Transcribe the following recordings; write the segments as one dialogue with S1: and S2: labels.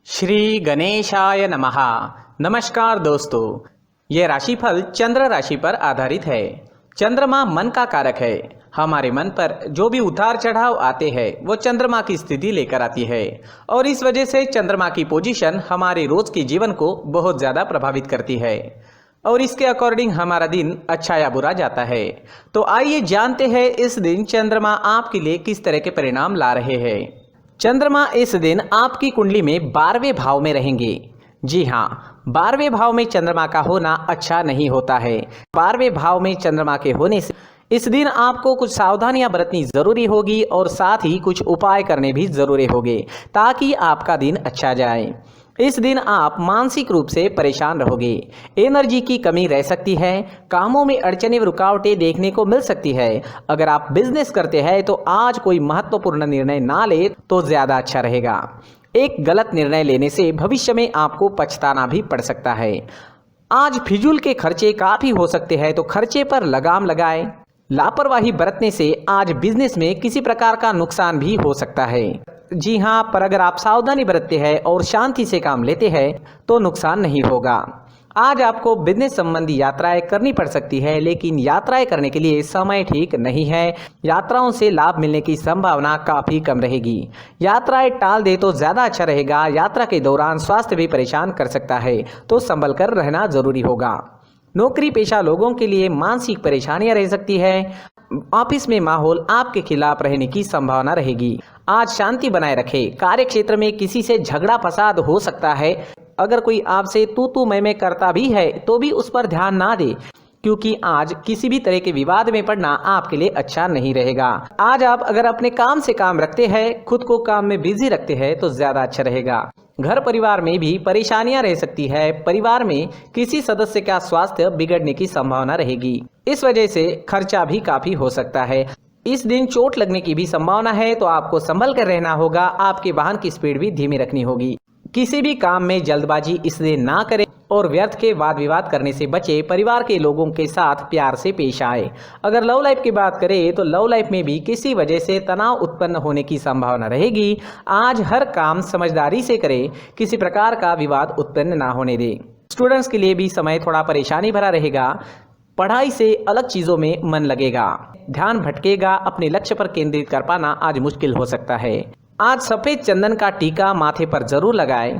S1: श्री गणेशाय नमः। नमस्कार दोस्तों, ये राशिफल चंद्र राशि पर आधारित है। चंद्रमा मन का कारक है। हमारे मन पर जो भी उतार चढ़ाव आते हैं वो चंद्रमा की स्थिति लेकर आती है और इस वजह से चंद्रमा की पोजीशन हमारे रोज के जीवन को बहुत ज़्यादा प्रभावित करती है और इसके अकॉर्डिंग हमारा दिन अच्छा या बुरा जाता है। तो आइए जानते हैं इस दिन चंद्रमा आपके लिए किस तरह के परिणाम ला रहे हैं। चंद्रमा इस दिन आपकी कुंडली में 12वें भाव में रहेंगे। जी हाँ, 12वें भाव में चंद्रमा का होना अच्छा नहीं होता है। 12वें भाव में चंद्रमा के होने से इस दिन आपको कुछ सावधानियां बरतनी जरूरी होगी और साथ ही कुछ उपाय करने भी जरूरी होंगे ताकि आपका दिन अच्छा जाए। इस दिन आप मानसिक रूप से परेशान रहोगे, एनर्जी की कमी रह सकती है, कामों में अड़चनें व रुकावटें देखने को मिल सकती है। अगर आप बिजनेस करते हैं तो आज कोई महत्वपूर्ण निर्णय ना ले तो ज़्यादा अच्छा रहेगा। एक गलत निर्णय लेने से भविष्य में आपको पछताना भी पड़ सकता है। आज फिजूल के खर्चे काफ़ी हो सकते हैं, तो खर्चे पर लगाम लगाएं। लापरवाही बरतने से आज बिजनेस में किसी प्रकार का नुकसान भी हो सकता है। जी हाँ, पर अगर आप सावधानी बरतते हैं और शांति से काम लेते हैं तो नुकसान नहीं होगा। आज आपको बिजनेस संबंधी यात्राएं करनी पड़ सकती है, लेकिन यात्राएं करने के लिए समय ठीक नहीं है। यात्राओं से लाभ मिलने की संभावना काफ़ी कम रहेगी। यात्राएं टाल दे तो ज़्यादा अच्छा रहेगा। यात्रा के दौरान स्वास्थ्य भी परेशान कर सकता है, तो संभल कर रहना जरूरी होगा। नौकरी पेशा लोगों के लिए मानसिक परेशानियां रह सकती है। ऑफिस में माहौल आपके खिलाफ रहने की संभावना रहेगी। आज शांति बनाए रखें। कार्य क्षेत्र में किसी से झगड़ा फसाद हो सकता है। अगर कोई आपसे तू मैं करता भी है तो भी उस पर ध्यान ना दे, क्योंकि आज किसी भी तरह के विवाद में पड़ना आपके लिए अच्छा नहीं रहेगा। आज आप अगर अपने काम से काम रखते हैं, खुद को काम में बिजी रखते हैं तो ज्यादा अच्छा रहेगा। घर परिवार में भी परेशानियां रह सकती है। परिवार में किसी सदस्य का स्वास्थ्य बिगड़ने की संभावना रहेगी। इस वजह से खर्चा भी काफी हो सकता है। इस दिन चोट लगने की भी संभावना है, तो आपको संभल कर रहना होगा। आपके वाहन की स्पीड भी धीमी रखनी होगी। किसी भी काम में जल्दबाजी इसलिए ना करें और व्यर्थ के वाद विवाद करने से बचे। परिवार के लोगों के साथ प्यार से पेश आए। अगर लव लाइफ की बात करें तो लव लाइफ में भी किसी वजह से तनाव उत्पन्न होने की संभावना रहेगी। आज हर काम समझदारी से करें, किसी प्रकार का विवाद उत्पन्न ना होने दें। स्टूडेंट्स के लिए भी समय थोड़ा परेशानी भरा रहेगा। पढ़ाई से अलग चीज़ों में मन लगेगा, ध्यान भटकेगा। अपने लक्ष्य पर केंद्रित कर पाना आज मुश्किल हो सकता है। आज सफ़ेद चंदन का टीका माथे पर जरूर लगाएं।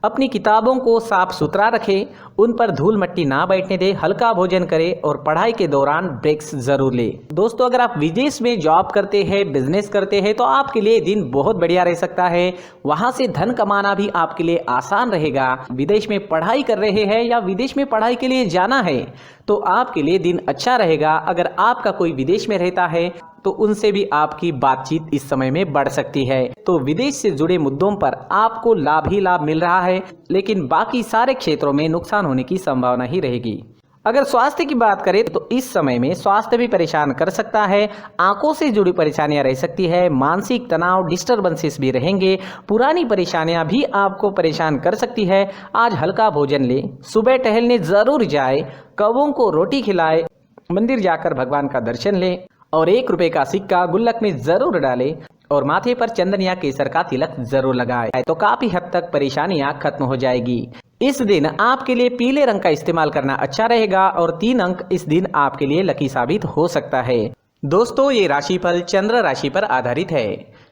S1: अपनी किताबों को साफ सुथरा रखें, उन पर धूल मिट्टी ना बैठने दें। हल्का भोजन करें और पढ़ाई के दौरान ब्रेक्स जरूर लें। दोस्तों, अगर आप विदेश में जॉब करते हैं, बिजनेस करते हैं तो आपके लिए दिन बहुत बढ़िया रह सकता है। वहां से धन कमाना भी आपके लिए आसान रहेगा। विदेश में पढ़ाई कर रहे हैं या विदेश में पढ़ाई के लिए जाना है तो आपके लिए दिन अच्छा रहेगा। अगर आपका कोई विदेश में रहता है तो उनसे भी आपकी बातचीत इस समय में बढ़ सकती है। तो विदेश से जुड़े मुद्दों पर आपको लाभ ही लाभ मिल रहा है, लेकिन बाकी सारे क्षेत्रों में नुकसान होने की संभावना ही रहेगी। अगर स्वास्थ्य की बात करें तो इस समय में स्वास्थ्य भी परेशान कर सकता है। आंखों से जुड़ी परेशानियां रह सकती है। मानसिक तनाव, डिस्टर्बेंसेस भी रहेंगे। पुरानी परेशानियां भी आपको परेशान कर सकती है। आज हल्का भोजन ले, सुबह टहलने जरूर जाए, कौवों को रोटी खिलाए, मंदिर जाकर भगवान का दर्शन लें और 1 रुपए का सिक्का गुल्लक में जरूर डालें और माथे पर चंदन या केसर का तिलक जरूर लगाएं, तो काफी हद तक परेशानियां खत्म हो जाएगी। इस दिन आपके लिए पीले रंग का इस्तेमाल करना अच्छा रहेगा और 3 अंक इस दिन आपके लिए लकी साबित हो सकता है। दोस्तों, ये राशिफल चंद्र राशि पर आधारित है।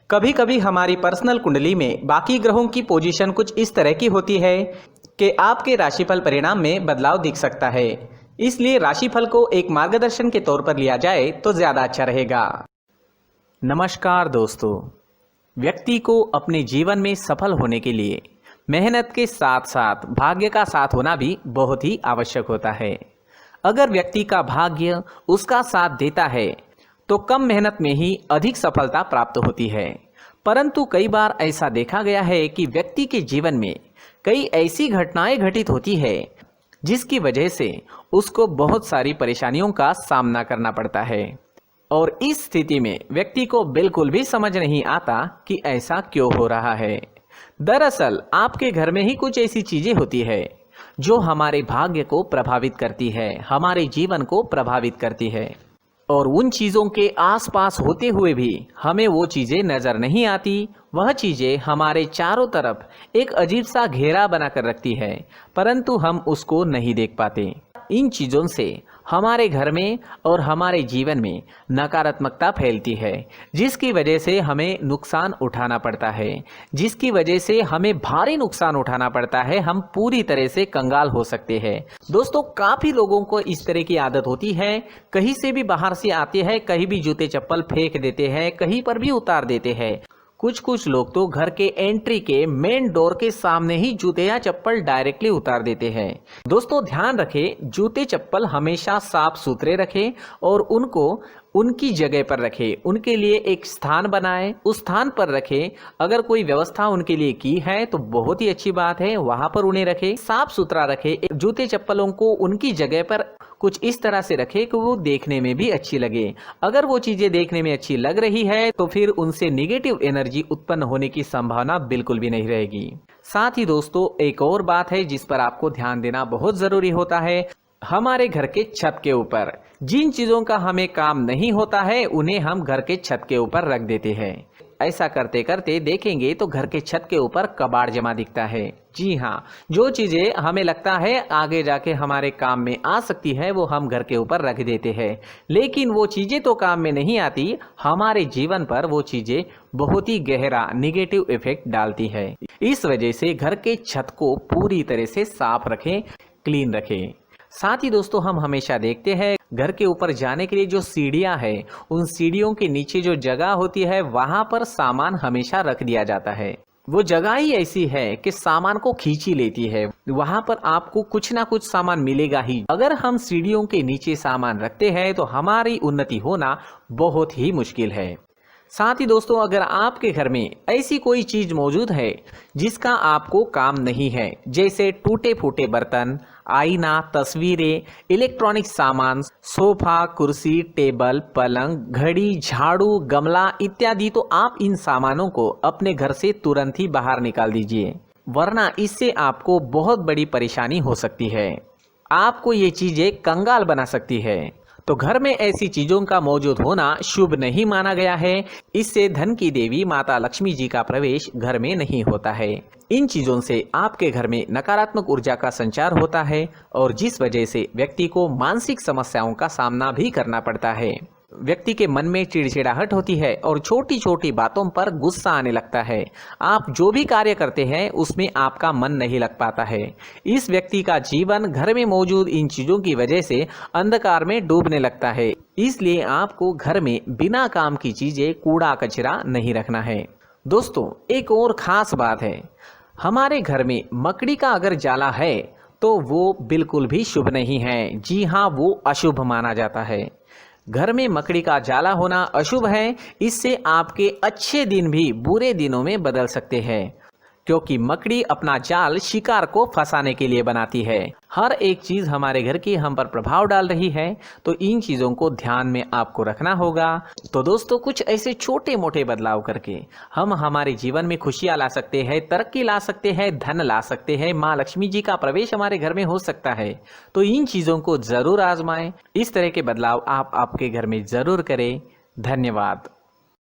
S1: कभी कभी हमारी पर्सनल कुंडली में बाकी ग्रहों की पोजीशन कुछ इस तरह की होती है कि आपके राशिफल परिणाम में बदलाव दिख सकता है। इसलिए राशिफल को एक मार्गदर्शन के तौर पर लिया जाए तो ज्यादा अच्छा रहेगा। नमस्कार दोस्तों, व्यक्ति को अपने जीवन में सफल होने के लिए मेहनत के साथ साथ भाग्य का साथ होना भी बहुत ही आवश्यक होता है। अगर व्यक्ति का भाग्य उसका साथ देता है तो कम मेहनत में ही अधिक सफलता प्राप्त होती है। परंतु कई बार ऐसा देखा गया है कि व्यक्ति के जीवन में कई ऐसी घटनाएं घटित होती है जिसकी वजह से उसको बहुत सारी परेशानियों का सामना करना पड़ता है और इस स्थिति में व्यक्ति को बिल्कुल भी समझ नहीं आता कि ऐसा क्यों हो रहा है। दरअसल आपके घर में ही कुछ ऐसी चीजें होती है जो हमारे भाग्य को प्रभावित करती है, हमारे जीवन को प्रभावित करती है। और उन चीज़ों के आसपास होते हुए भी हमें वो चीज़ें नज़र नहीं आती। वह चीज़ें हमारे चारों तरफ एक अजीब सा घेरा बनाकर रखती है, परंतु हम उसको नहीं देख पाते। इन चीज़ों से हमारे घर में और हमारे जीवन में नकारात्मकता फैलती है, जिसकी वजह से हमें नुकसान उठाना पड़ता है, जिसकी वजह से हमें भारी नुकसान उठाना पड़ता है। हम पूरी तरह से कंगाल हो सकते हैं। दोस्तों, काफ़ी लोगों को इस तरह की आदत होती है, कहीं से भी बाहर से आते हैं, कहीं भी जूते चप्पल फेंक देते हैं, कहीं पर भी उतार देते हैं। कुछ लोग तो घर के एंट्री के मेन डोर के सामने ही जूते या चप्पल डायरेक्टली उतार देते हैं। दोस्तों, ध्यान रखें, जूते चप्पल हमेशा साफ सुथरे रखें और उनको उनकी जगह पर रखें। उनके लिए एक स्थान बनाएं, उस स्थान पर रखें। अगर कोई व्यवस्था उनके लिए की है तो बहुत ही अच्छी बात है, वहां पर उन्हें रखें, साफ सुथरा रखें। जूते चप्पलों को उनकी जगह पर कुछ इस तरह से रखें कि वो देखने में भी अच्छी लगे। अगर वो चीजें देखने में अच्छी लग रही है तो फिर उनसे नेगेटिव एनर्जी उत्पन्न होने की संभावना बिल्कुल भी नहीं रहेगी। साथ ही दोस्तों, एक और बात है जिस पर आपको ध्यान देना बहुत जरूरी होता है। हमारे घर के छत के ऊपर जिन चीजों का हमें काम नहीं होता है उन्हें हम घर के छत के ऊपर रख देते हैं। ऐसा करते करते देखेंगे तो घर के छत के ऊपर कबाड़ जमा दिखता है। जी हाँ, जो चीजें हमें लगता है आगे जाके हमारे काम में आ सकती है वो हम घर के ऊपर रख देते हैं, लेकिन वो चीजें तो काम में नहीं आती, हमारे जीवन पर वो चीजें बहुत ही गहरा निगेटिव इफेक्ट डालती है। इस वजह से घर के छत को पूरी तरह से साफ रखें, क्लीन रखें। साथ ही दोस्तों, हम हमेशा देखते हैं घर के ऊपर जाने के लिए जो सीढ़ियां हैं, उन सीढ़ियों के नीचे जो जगह होती है वहां पर सामान हमेशा रख दिया जाता है। वो जगह ही ऐसी है कि सामान को खींची लेती है, वहां पर आपको कुछ ना कुछ सामान मिलेगा ही। अगर हम सीढ़ियों के नीचे सामान रखते हैं तो हमारी उन्नति होना बहुत ही मुश्किल है। साथ ही दोस्तों, अगर आपके घर में ऐसी कोई चीज मौजूद है जिसका आपको काम नहीं है, जैसे टूटे फूटे बर्तन, आईना, तस्वीरें, इलेक्ट्रॉनिक सामान, सोफा, कुर्सी, टेबल, पलंग, घड़ी, झाड़ू, गमला इत्यादि, तो आप इन सामानों को अपने घर से तुरंत ही बाहर निकाल दीजिए, वरना इससे आपको बहुत बड़ी परेशानी हो सकती है। आपको ये चीजें कंगाल बना सकती है। तो घर में ऐसी चीजों का मौजूद होना शुभ नहीं माना गया है। इससे धन की देवी माता लक्ष्मी जी का प्रवेश घर में नहीं होता है। इन चीजों से आपके घर में नकारात्मक ऊर्जा का संचार होता है और जिस वजह से व्यक्ति को मानसिक समस्याओं का सामना भी करना पड़ता है। व्यक्ति के मन में चिड़चिड़ाहट होती है और छोटी छोटी बातों पर गुस्सा आने लगता है। आप जो भी कार्य करते हैं उसमें आपका मन नहीं लग पाता है। इस व्यक्ति का जीवन घर में मौजूद इन चीजों की वजह से अंधकार में डूबने लगता है। इसलिए आपको घर में बिना काम की चीजें, कूड़ा कचरा नहीं रखना है। दोस्तों, एक और खास बात है, हमारे घर में मकड़ी का अगर जाला है तो वो बिल्कुल भी शुभ नहीं है। जी हाँ, वो अशुभ माना जाता है। घर में मकड़ी का जाला होना अशुभ है। इससे आपके अच्छे दिन भी बुरे दिनों में बदल सकते हैं, क्योंकि मकड़ी अपना जाल शिकार को फंसाने के लिए बनाती है। हर एक चीज हमारे घर की हम पर प्रभाव डाल रही है, तो इन चीजों को ध्यान में आपको रखना होगा। तो दोस्तों, कुछ ऐसे छोटे मोटे बदलाव करके हम हमारे जीवन में खुशियां ला सकते हैं, तरक्की ला सकते हैं, धन ला सकते हैं, माँ लक्ष्मी जी का प्रवेश हमारे घर में हो सकता है। तो इन चीजों को जरूर आजमाएं। इस तरह के बदलाव आप आपके घर में जरूर करें। धन्यवाद।